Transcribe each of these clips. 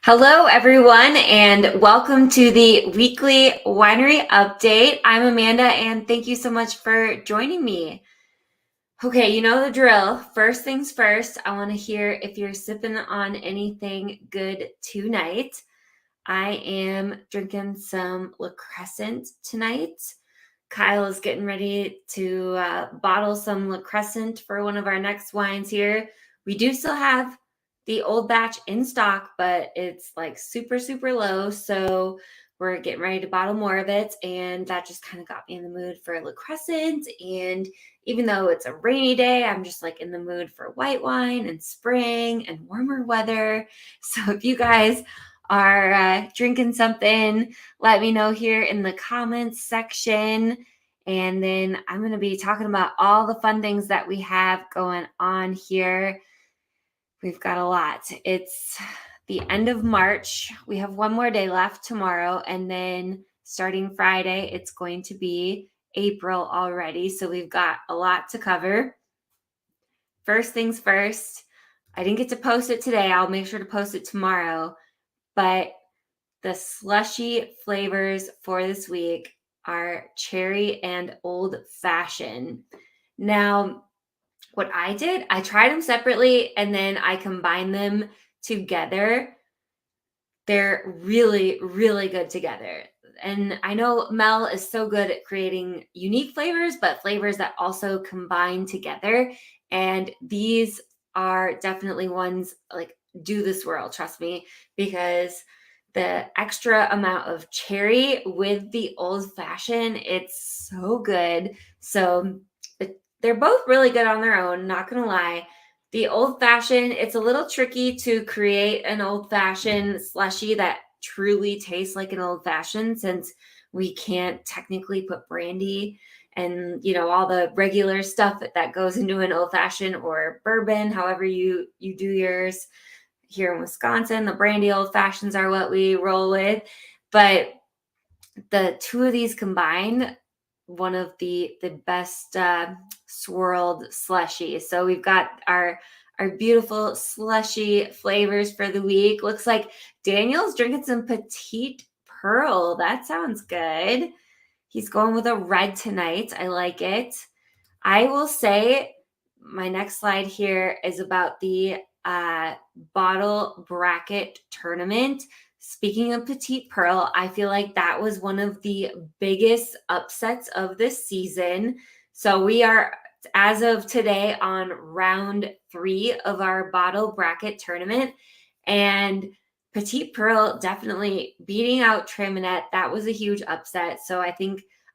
Hello, everyone, and welcome to the weekly winery update. I'm Amanda, and thank you so much for joining me. Okay, you know the drill. First things first, I want to hear if you're sipping on anything good tonight. I am drinking some La Crescent tonight. Kyle is getting ready to bottle some La Crescent for one of our next wines here. We do still have the old batch in stock, but it's like super, super low. So we're getting ready to bottle more of it. And that just kind of got me in the mood for La Crescent. And even though it's a rainy day, I'm just like in the mood for white wine and spring and warmer weather. So if you guys are drinking something, let me know here in the comments section. And then I'm going to be talking about all the fun things that we have going on here. We've got a lot. It's the end of March. We have one more day left tomorrow. And then starting Friday, it's going to be April already. So we've got a lot to cover. First things first, I didn't get to post it today. I'll make sure to post it tomorrow. But the slushy flavors for this week are cherry and old fashioned. Now, what I did, I tried them separately and then I combined them together. They're really, really good together. And I know Mel is so good at creating unique flavors, but flavors that also combine together. And these are definitely ones like do this world, trust me, because the extra amount of cherry with the old fashioned, it's so good. So they're both really good on their own, not gonna lie. The old fashioned, it's a little tricky to create an old fashioned slushy that truly tastes like an old fashioned since we can't technically put brandy and all the regular stuff that goes into an old fashioned or bourbon, however you do yours. Here in Wisconsin, the brandy old fashions are what we roll with. But the two of these combined, one of the best swirled slushies. So we've got our beautiful slushy flavors for the week. Looks like Daniel's drinking some Petite Pearl. That sounds good. He's going with a red tonight. I like it. I will say my next slide here is about the bottle bracket tournament. Speaking of Petite Pearl, I feel like that was one of the biggest upsets of this season. So we are, as of today, on round 3 of our bottle bracket tournament. And Petite Pearl definitely beating out Traminette. That was a huge upset. So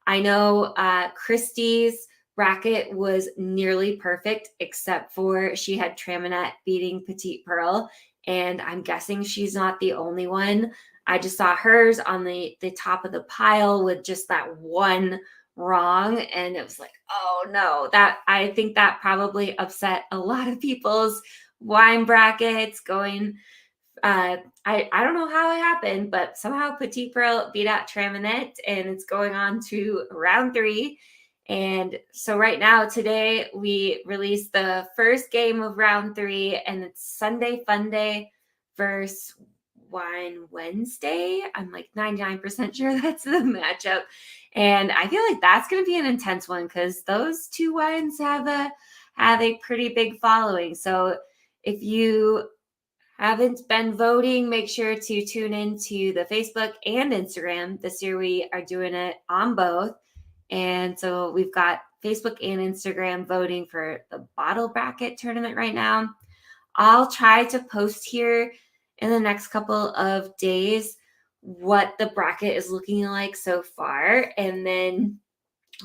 I know Christie's bracket was nearly perfect, except for she had Traminette beating Petite Pearl. And I'm guessing she's not the only one. I just saw hers on the top of the pile with just that one wrong. And it was like, oh no, I think that probably upset a lot of people's wine brackets going. I don't know how it happened, but somehow Petite Pearl beat out Traminette and it's going on to round 3. And so right now, today, we released the first game of round 3, and it's Sunday Fun Day versus Wine Wednesday. I'm like 99% sure that's the matchup. And I feel like that's going to be an intense one because those two wines have a pretty big following. So if you haven't been voting, make sure to tune into the Facebook and Instagram. This year, we are doing it on both. And so we've got Facebook and Instagram voting for the bottle bracket tournament right now. I'll try to post here in the next couple of days what the bracket is looking like so far. And then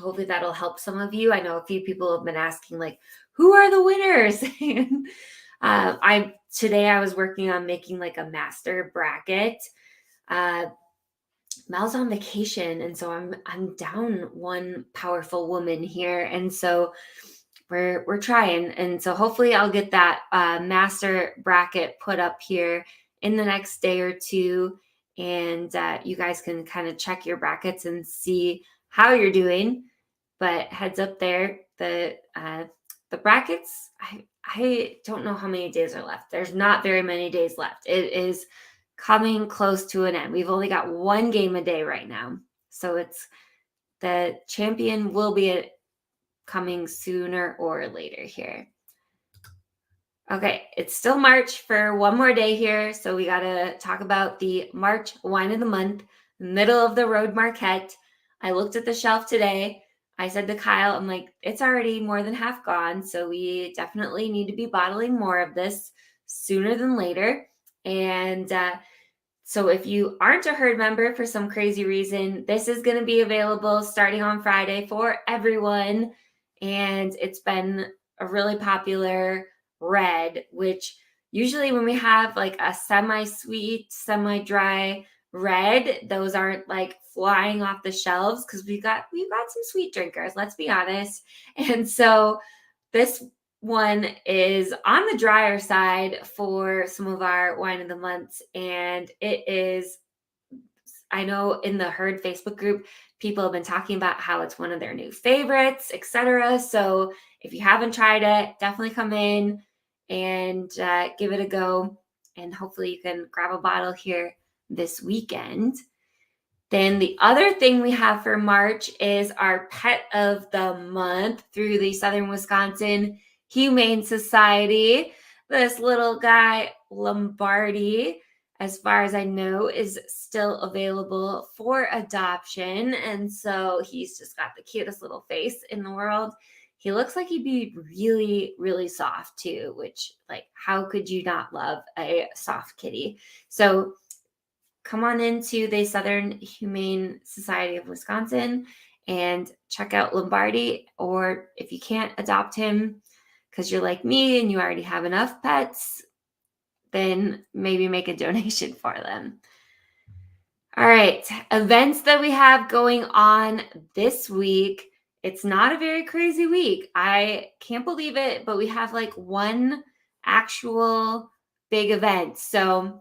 hopefully that'll help some of you. I know a few people have been asking, like, who are the winners? And today I was working on making like a master bracket. Mel's on vacation, and so I'm down one powerful woman here, and so we're trying, and so hopefully I'll get that master bracket put up here in the next day or two, and you guys can kind of check your brackets and see how you're doing. But heads up there, the brackets, I don't know how many days are left. There's not very many days left. It is coming close to an end. We've only got one game a day right now. So it's the champion will be coming sooner or later here. Okay, it's still March for one more day here. So we got to talk about the March wine of the month, middle of the road Marquette. I looked at the shelf today. I said to Kyle, I'm like, it's already more than half gone. So we definitely need to be bottling more of this sooner than later. And so if you aren't a herd member for some crazy reason, this is going to be available starting on Friday for everyone. And it's been a really popular red, which usually when we have like a semi-sweet, semi-dry red, those aren't like flying off the shelves because we've got some sweet drinkers, let's be honest. And so this one is on the drier side for some of our wine of the months, and it is, I know in the Herd Facebook group, people have been talking about how it's one of their new favorites, etc. So if you haven't tried it, definitely come in and give it a go, and hopefully you can grab a bottle here this weekend. Then the other thing we have for March is our pet of the month through the Southern Wisconsin Humane Society. This little guy, Lombardi, as far as I know, is still available for adoption. And so he's just got the cutest little face in the world. He looks like he'd be really, really soft too, which, like, how could you not love a soft kitty? So come on into the Southern Humane Society of Wisconsin and check out Lombardi. Or if you can't adopt him because you're like me and you already have enough pets, then maybe make a donation for them. All right, events that we have going on this week. It's not a very crazy week. I can't believe it, but we have like one actual big event. So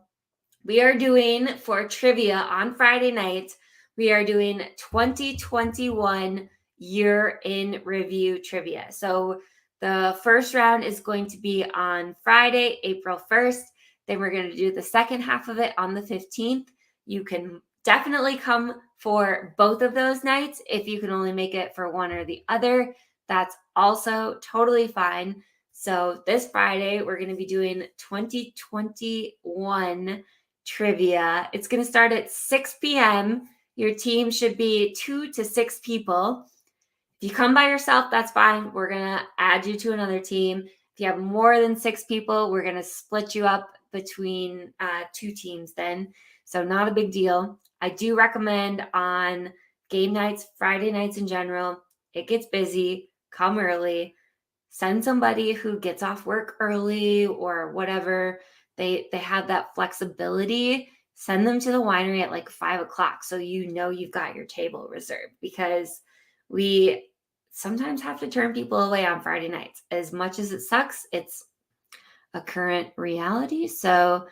we are doing, for trivia on Friday night, we are doing 2021 year in review trivia. So the first round is going to be on Friday, April 1st. Then we're going to do the second half of it on the 15th. You can definitely come for both of those nights. If you can only make it for one or the other, that's also totally fine. So this Friday, we're going to be doing 2021 trivia. It's going to start at 6 p.m. Your team should be 2 to 6 people. If you come by yourself, that's fine. We're going to add you to another team. If you have more than 6 people, we're going to split you up between 2 teams then. So not a big deal. I do recommend on game nights, Friday nights in general, it gets busy. Come early. Send somebody who gets off work early or whatever. They have that flexibility. Send them to the winery at like 5 o'clock so you know you've got your table reserved, because we sometimes have to turn people away on Friday nights. As much as it sucks, it's a current reality. So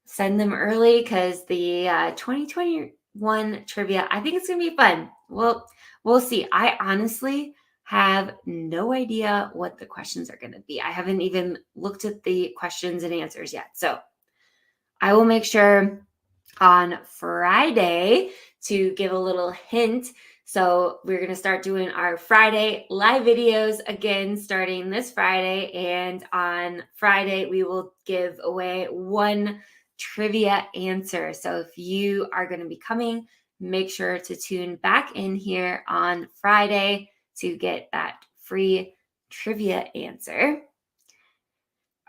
send them early, because the 2021 trivia, I think it's going to be fun. We'll see. I honestly have no idea what the questions are going to be. I haven't even looked at the questions and answers yet. So I will make sure on Friday to give a little hint. So we're going to start doing our Friday live videos again starting this Friday. And on Friday, we will give away one trivia answer. So if you are going to be coming, make sure to tune back in here on Friday to get that free trivia answer.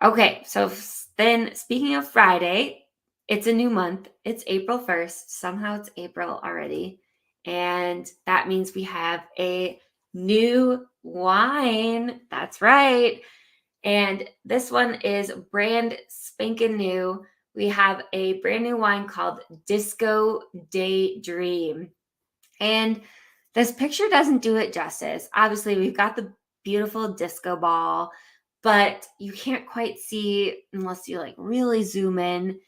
Okay, so then speaking of Friday, it's a new month. It's April 1st. Somehow it's April already. And that means we have a new wine. That's right. And this one is brand spanking new. We have a brand new wine called Disco Daydream. And this picture doesn't do it justice. Obviously, we've got the beautiful disco ball, but you can't quite see unless you like really zoom in.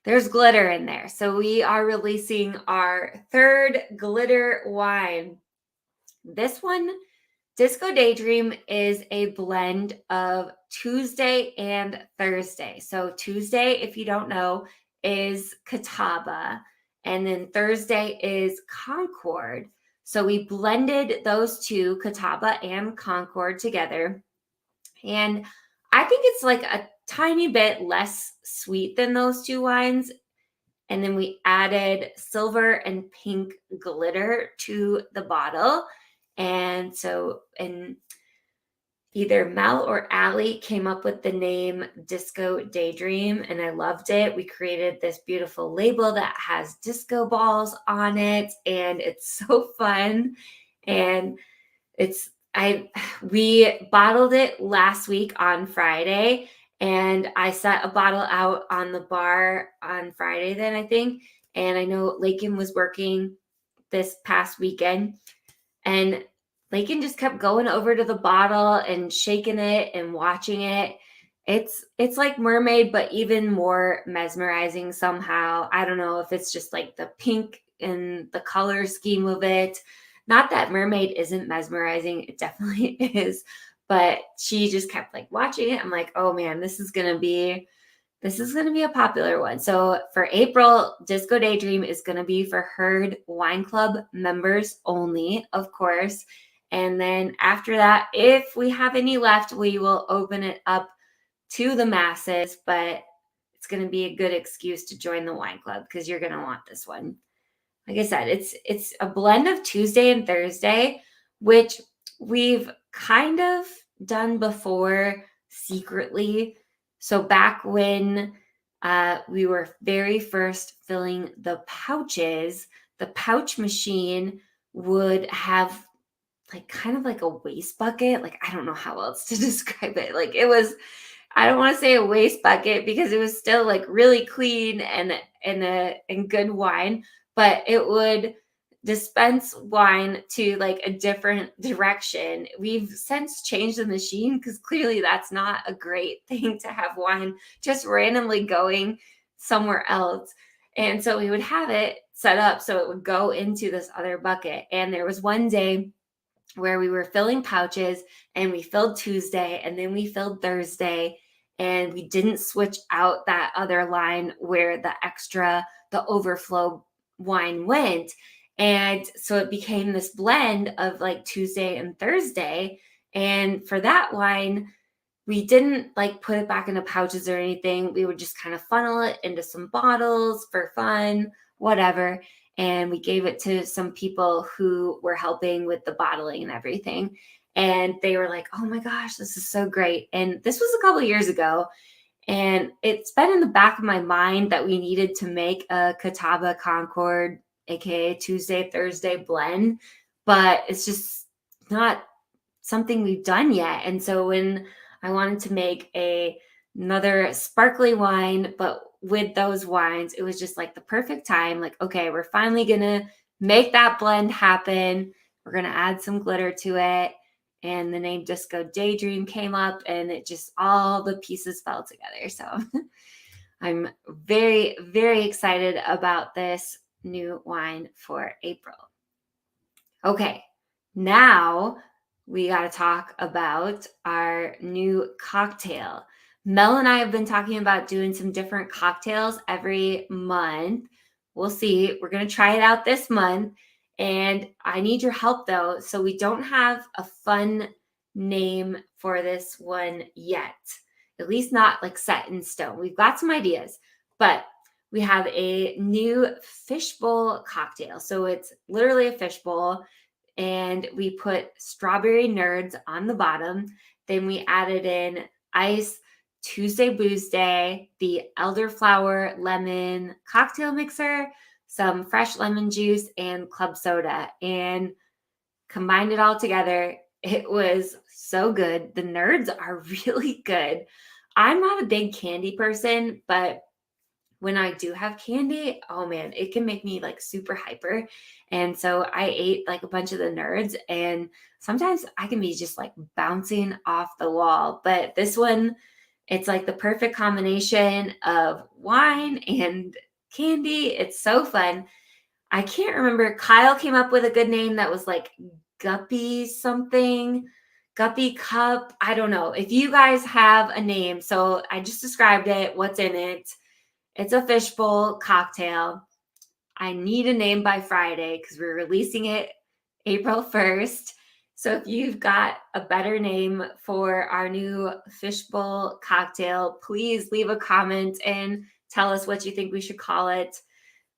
There's glitter in there. So we are releasing our third glitter wine. This one, Disco Daydream, is a blend of Tuesday and Thursday. So Tuesday, if you don't know, is Catawba, and then Thursday is Concord. So we blended those two, Catawba and Concord, together. And I think it's like a tiny bit less sweet than those two wines. And then we added silver and pink glitter to the bottle. And either Mel or Allie came up with the name Disco Daydream, and I loved it. We created this beautiful label that has disco balls on it, and it's so fun. And we bottled it last week on Friday, and I set a bottle out on the bar on Friday then, I think. And I know Lakin was working this past weekend, and Lakin just kept going over to the bottle and shaking it and watching it. It's like mermaid, but even more mesmerizing somehow. I don't know if it's just like the pink and the color scheme of it. Not that mermaid isn't mesmerizing, it definitely is, but she just kept like watching it. I'm like, oh man, this is gonna be a popular one. So for April, Disco Daydream is going to be for Herd Wine Club members only, of course. And then after that, if we have any left, we will open it up to the masses, but it's going to be a good excuse to join the wine club because you're going to want this one. Like I said, it's a blend of Tuesday and Thursday, which we've kind of done before secretly. So back when we were very first filling the pouches, the pouch machine would have like kind of like a waste bucket. Like, I don't know how else to describe it. Like I don't want to say a waste bucket because it was still like really clean and good wine, but it would dispense wine to like a different direction. We've since changed the machine because clearly that's not a great thing to have wine just randomly going somewhere else. And so we would have it set up so it would go into this other bucket. And there was one day where we were filling pouches and we filled Tuesday and then we filled Thursday, and we didn't switch out that other line where the overflow wine went. And so it became this blend of like Tuesday and Thursday. And for that wine, we didn't like put it back into pouches or anything. We would just kind of funnel it into some bottles for fun, whatever. And we gave it to some people who were helping with the bottling and everything. And they were like, oh my gosh, this is so great. And this was a couple of years ago. And it's been in the back of my mind that we needed to make a Catawba Concord, aka Tuesday, Thursday blend, but it's just not something we've done yet. And so when I wanted to make another sparkly wine, but with those wines, it was just like the perfect time. Like, okay, we're finally going to make that blend happen. We're going to add some glitter to it. And the name Disco Daydream came up, and it just, all the pieces fell together. So I'm very, very excited about this new wine for April. Okay, now we got to talk about our new cocktail. Mel and I have been talking about doing some different cocktails every month. We'll see. We're going to try it out this month. And I need your help, though. So we don't have a fun name for this one yet, at least not like set in stone. We've got some ideas, but we have a new fishbowl cocktail. So it's literally a fishbowl, and we put strawberry nerds on the bottom. Then we added in ice, Tuesday Booze Day, the elderflower lemon cocktail mixer, some fresh lemon juice, and club soda, and combined it all together. It was so good. The nerds are really good. I'm not a big candy person, but when I do have candy, oh man, it can make me like super hyper. And so I ate like a bunch of the nerds, and sometimes I can be just like bouncing off the wall. But this one, it's like the perfect combination of wine and candy. It's so fun. I can't remember. Kyle came up with a good name that was like Guppy something, Guppy Cup. I don't know. If you guys have a name, so I just described it, what's in it. It's a fishbowl cocktail. I need a name by Friday because we're releasing it April 1st. So if you've got a better name for our new fishbowl cocktail, please leave a comment and tell us what you think we should call it.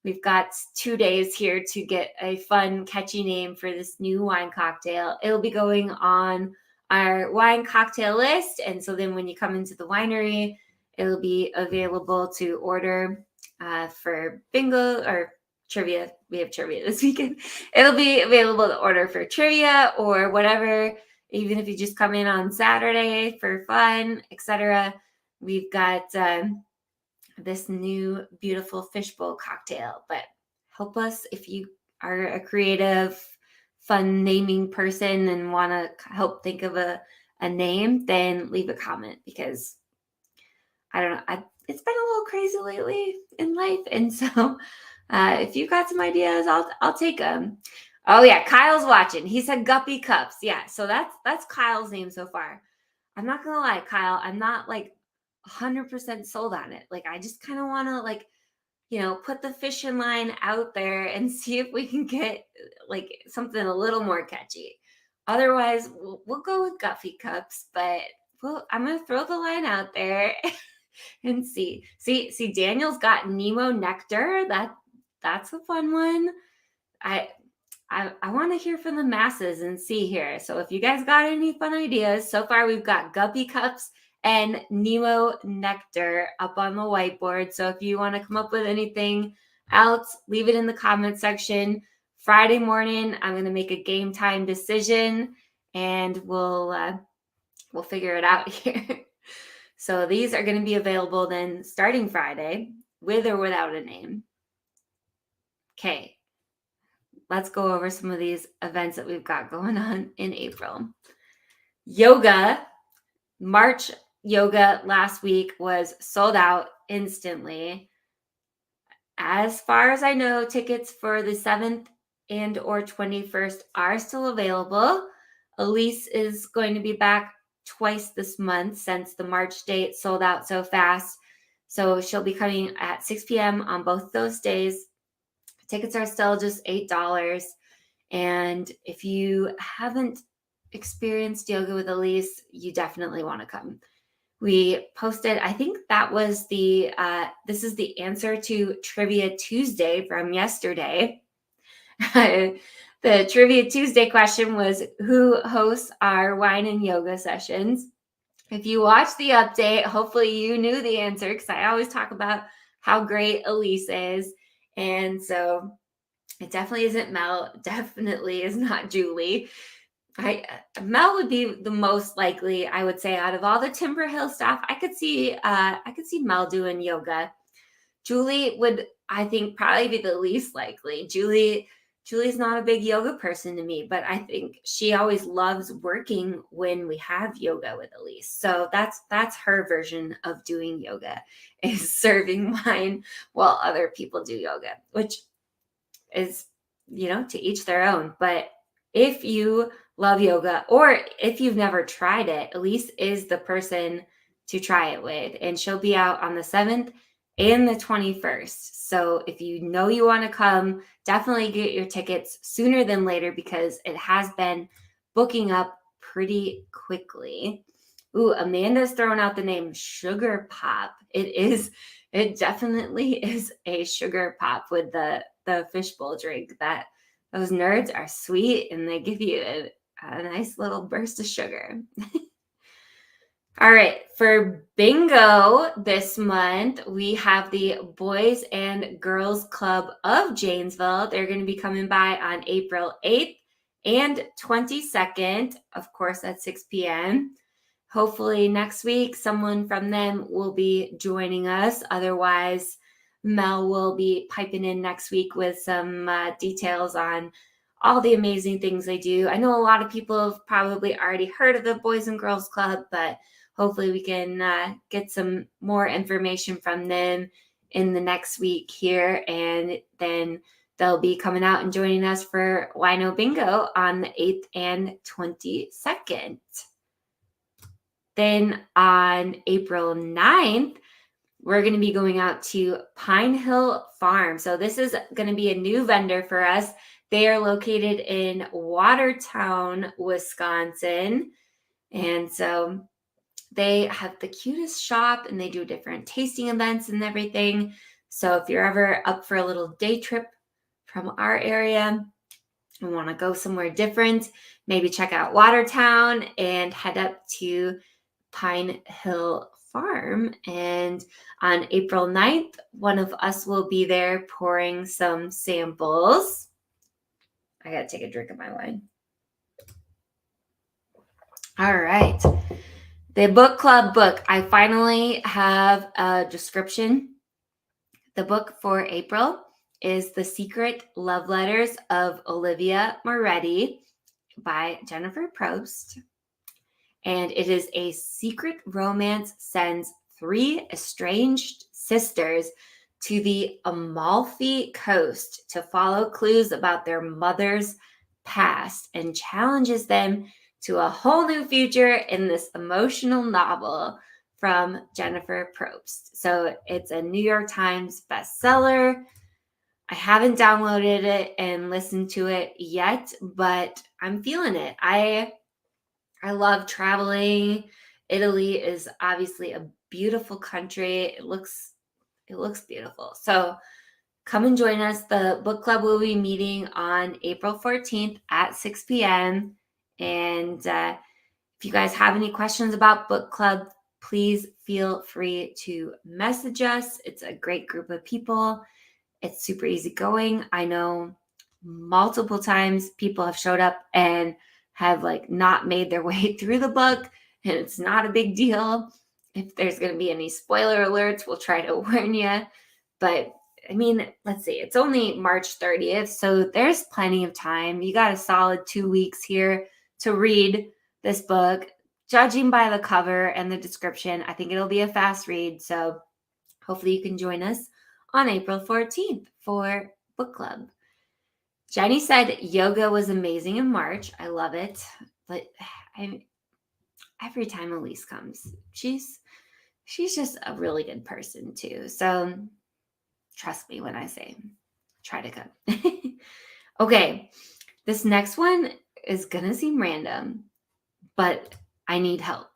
We've got 2 days here to get a fun, catchy name for this new wine cocktail. It'll be going on our wine cocktail list. And so then when you come into the winery, it'll be available to order for bingo or trivia. We have trivia this weekend. It'll be available to order for trivia or whatever, even if you just come in on Saturday for fun, etc. We've got this new beautiful fishbowl cocktail. But help us if you are a creative, fun naming person and want to help think of a name, then leave a comment because I don't know. It's been a little crazy lately in life. And so if you've got some ideas, I'll take them. Oh yeah, Kyle's watching. He said Guppy Cups. Yeah, so that's Kyle's name so far. I'm not gonna lie, Kyle. I'm not like 100% sold on it. Like I just kind of want to like, put the fishing line out there and see if we can get like something a little more catchy. Otherwise, we'll go with Guppy Cups, but I'm gonna throw the line out there and see. See, Daniel's got Nemo Nectar. That's a fun one. I want to hear from the masses and see here. So if you guys got any fun ideas, so far we've got Guppy Cups and Nemo Nectar up on the whiteboard. So if you want to come up with anything else, leave it in the comment section. Friday morning, I'm going to make a game time decision and we'll figure it out here. So these are going to be available then starting Friday with or without a name. Okay. Let's go over some of these events that we've got going on in April. Yoga, March yoga last week was sold out instantly. As far as I know, tickets for the 7th and or 21st are still available. Elise is going to be back twice this month since the March date sold out so fast. So she'll be coming at 6 p.m. on both those days. Tickets are still just $8. And if you haven't experienced yoga with Elise, you definitely want to come. We posted, I think that was this is the answer to Trivia Tuesday from yesterday. The Trivia Tuesday question was, who hosts our wine and yoga sessions? If you watched the update, hopefully you knew the answer because I always talk about how great Elise is. And so it definitely isn't Mel, definitely is not Julie. Mel would be the most likely, I would say, out of all the Timber Hill staff. I could see Mel doing yoga. Julie would, I think, probably be the least likely. Julie's not a big yoga person to me, but I think she always loves working when we have yoga with Elise. So that's her version of doing yoga, is serving wine while other people do yoga, which is, to each their own. But if you love yoga, or if you've never tried it, Elise is the person to try it with. And she'll be out on the 7th and the 21st. So if you know you want to come, definitely get your tickets sooner than later because it has been booking up pretty quickly. Ooh, Amanda's throwing out the name Sugar Pop. It definitely is a sugar pop with the fishbowl drink. Those nerds are sweet and they give you a nice little burst of sugar. All right, for bingo this month, we have the Boys and Girls Club of Janesville. They're going to be coming by on April 8th and 22nd, of course, at 6 p.m. Hopefully next week, someone from them will be joining us. Otherwise, Mel will be piping in next week with some details on all the amazing things they do. I know a lot of people have probably already heard of the Boys and Girls Club, but hopefully we can get some more information from them in the next week here. And then they'll be coming out and joining us for Wino Bingo on the 8th and 22nd. Then on April 9th, we're going to be going out to Pine Hill Farm. So this is going to be a new vendor for us. They are located in Watertown, Wisconsin. And so they have the cutest shop and they do different tasting events and everything. So if you're ever up for a little day trip from our area and want to go somewhere different, maybe check out Watertown and head up to Pine Hill Farm. And on April 9th, one of us will be there pouring some samples. I got to take a drink of my wine. All right. The book club book. I finally have a description. The book for April is The Secret Love Letters of Olivia Moretti by Jennifer Probst. And it is a secret romance sends 3 estranged sisters to the Amalfi Coast to follow clues about their mother's past and challenges them to a whole new future in this emotional novel from Jennifer Probst. So it's a New York Times bestseller. I haven't downloaded it and listened to it yet, but I'm feeling it. I love traveling. Italy is obviously a beautiful country. It looks beautiful. So come and join us. The book club will be meeting on April 14th at 6 p.m. And if you guys have any questions about book club, please feel free to message us. It's a great group of people. It's super easygoing. I know multiple times people have showed up and have not made their way through the book, and it's not a big deal. If there's going to be any spoiler alerts, we'll try to warn you. But I mean, let's see, it's only March 30th, so there's plenty of time. You got a solid 2 weeks here to read this book. Judging by the cover and the description, I think it'll be a fast read. So hopefully you can join us on April 14th for book club. Jenny said yoga was amazing in March. I love it. But every time Elise comes, she's just a really good person too. So trust me when I say try to come. Okay, this next one is going to seem random, but I need help.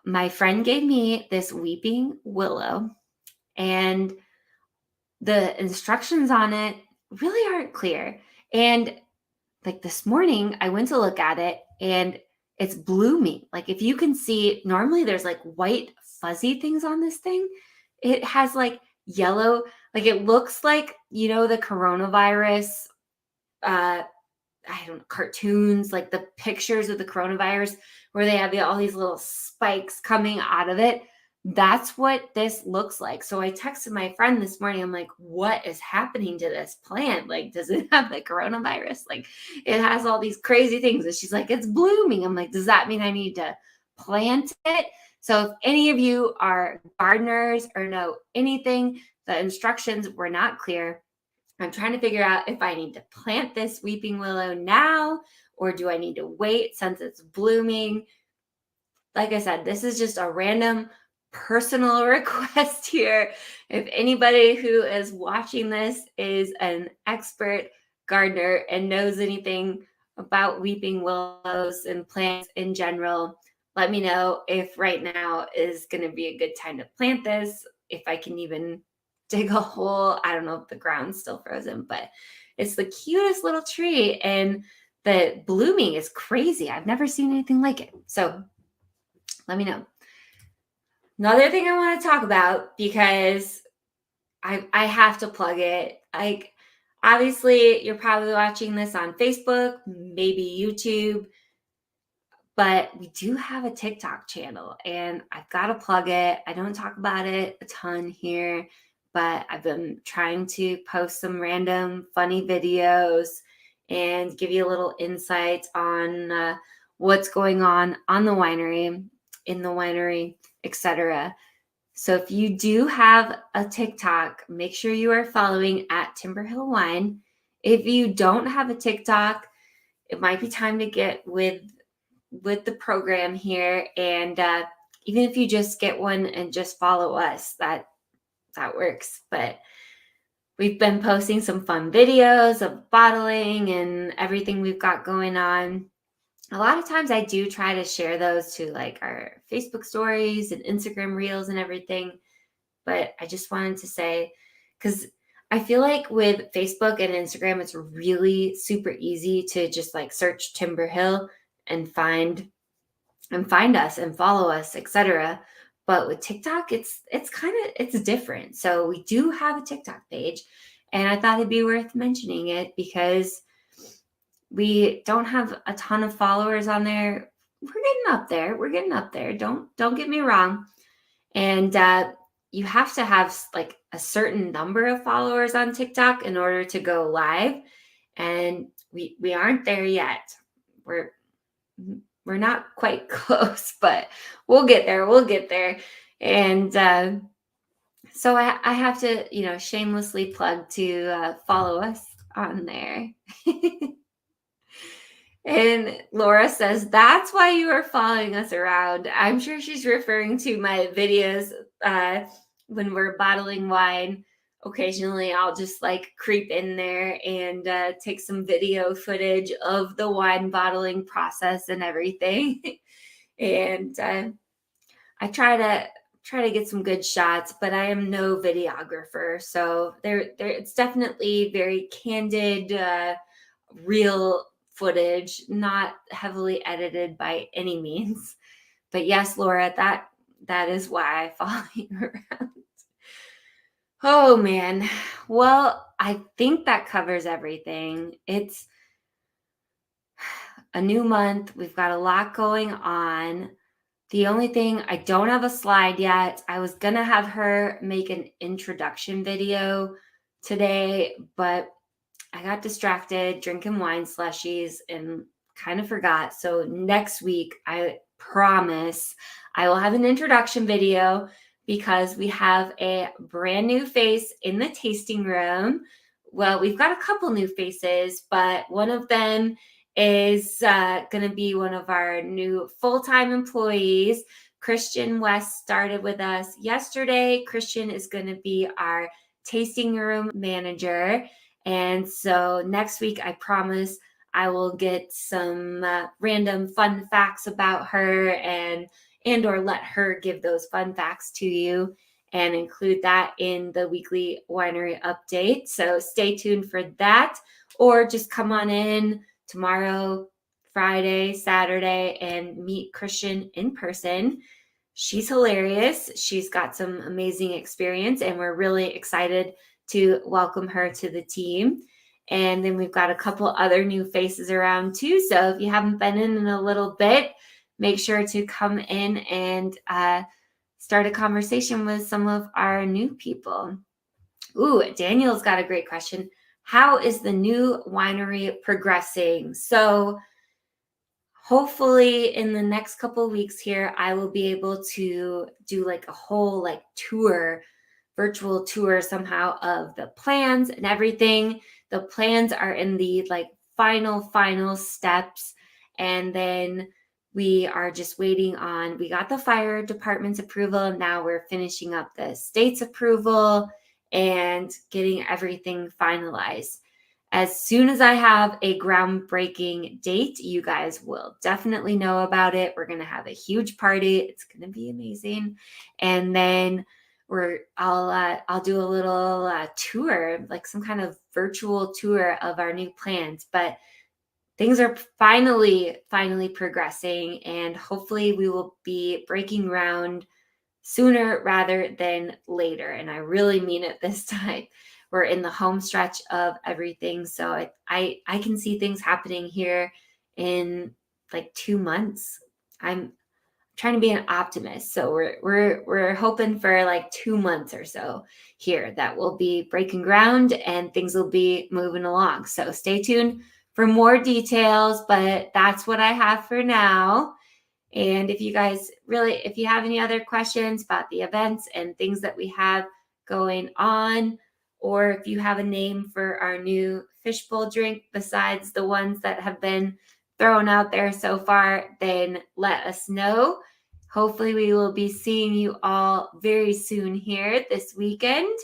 My friend gave me this weeping willow, and the instructions on it really aren't clear. And this morning, I went to look at it and it's blooming. If you can see, normally there's white fuzzy things on this thing. It has yellow, it looks like, the coronavirus, I don't know, cartoons, the pictures of the coronavirus where they have all these little spikes coming out of it. That's what this looks like. So I texted my friend this morning. I'm like, what is happening to this plant? Does it have the coronavirus? It has all these crazy things. And she's like, it's blooming. I'm like, does that mean I need to plant it? So if any of you are gardeners or know anything, the instructions were not clear. I'm trying to figure out if I need to plant this weeping willow now, or do I need to wait since it's blooming? Like I said, this is just a random personal request here. If anybody who is watching this is an expert gardener and knows anything about weeping willows and plants in general, let me know if right now is going to be a good time to plant this, if I can even dig a hole. I don't know if the ground's still frozen, but it's the cutest little tree, and the blooming is crazy. I've never seen anything like it. So let me know. Another thing I want to talk about, because I have to plug it. Obviously, you're probably watching this on Facebook, maybe YouTube, but we do have a TikTok channel, and I've got to plug it. I don't talk about it a ton here, but I've been trying to post some random funny videos and give you a little insight on what's going on the winery, in the winery, etc. So if you do have a TikTok, make sure you are following at Timberhill Wine. If you don't have a TikTok, it might be time to get with the program here and even if you just get one and just follow us, that works. But we've been posting some fun videos of bottling and everything we've got going on. A lot of times I do try to share those to like our Facebook stories and Instagram reels and everything. But I just wanted to say, because I feel like with Facebook and Instagram, it's really super easy to just like search Timber Hill and find us and follow us, etc. But with TikTok, it's different. So we do have a TikTok page, and I thought it'd be worth mentioning it because we don't have a ton of followers on there. We're getting up there. Don't get me wrong. And you have to have like a certain number of followers on TikTok in order to go live. And we aren't there yet. We're not quite close, but we'll get there. And so I have to, shamelessly plug to follow us on there. And Laura says, that's why you are following us around. I'm sure she's referring to my videos when we're bottling wine. Occasionally, I'll just like creep in there and take some video footage of the wine bottling process and everything. And I try to get some good shots, but I am no videographer. So there it's definitely very candid, real footage, not heavily edited by any means. But yes, Laura, that is why I follow you around. Oh man. Well, I think that covers everything. It's a new month. We've got a lot going on. The only thing, I don't have a slide yet. I was going to have her make an introduction video today, but I got distracted drinking wine slushies and kind of forgot. So next week, I promise I will have an introduction video because we have a brand new face in the tasting room. Well, we've got a couple new faces, but one of them is going to be one of our new full-time employees. Christian West started with us yesterday. Christian is going to be our tasting room manager. And so next week, I promise I will get some random fun facts about her and or let her give those fun facts to you and include that in the weekly winery update. So stay tuned for that, or just come on in tomorrow, Friday, Saturday, and meet Christian in person. She's hilarious. She's got some amazing experience, and we're really excited to welcome her to the team. And then we've got a couple other new faces around too. So if you haven't been in a little bit, make sure to come in and start a conversation with some of our new people. Ooh, Daniel's got a great question. How is the new winery progressing? So hopefully in the next couple of weeks here, I will be able to do like a whole like tour, virtual tour somehow of the plans and everything. The plans are in the like final steps. And then we are just waiting on, we got the fire department's approval. Now we're finishing up the state's approval and getting everything finalized. As soon as I have a groundbreaking date, you guys will definitely know about it. We're going to have a huge party. It's going to be amazing. And then I'll do a little tour, like some kind of virtual tour of our new plans. But things are finally progressing, and hopefully we will be breaking ground sooner rather than later. And I really mean it this time. We're in the home stretch of everything. So I can see things happening here in like 2 months. I'm trying to be an optimist. So we're hoping for like 2 months or so here that we'll be breaking ground and things will be moving along. So stay tuned for more details, but that's what I have for now. And if you guys if you have any other questions about the events and things that we have going on, or if you have a name for our new fishbowl drink besides the ones that have been thrown out there so far, then let us know. Hopefully we will be seeing you all very soon here this weekend.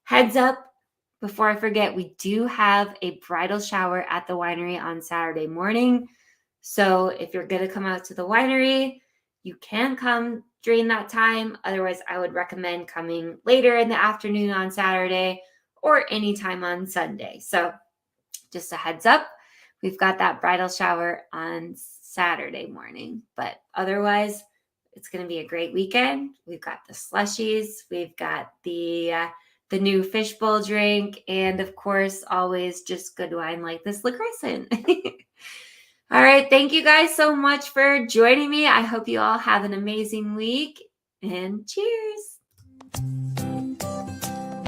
Heads up, before I forget, we do have a bridal shower at the winery on Saturday morning. So if you're going to come out to the winery, you can come during that time. Otherwise, I would recommend coming later in the afternoon on Saturday or anytime on Sunday. So just a heads up, we've got that bridal shower on Saturday morning. But otherwise, it's going to be a great weekend. We've got the slushies, we've got the new fishbowl drink, and of course, always just good wine like this La Crescent. All right. Thank you guys so much for joining me. I hope you all have an amazing week, and cheers.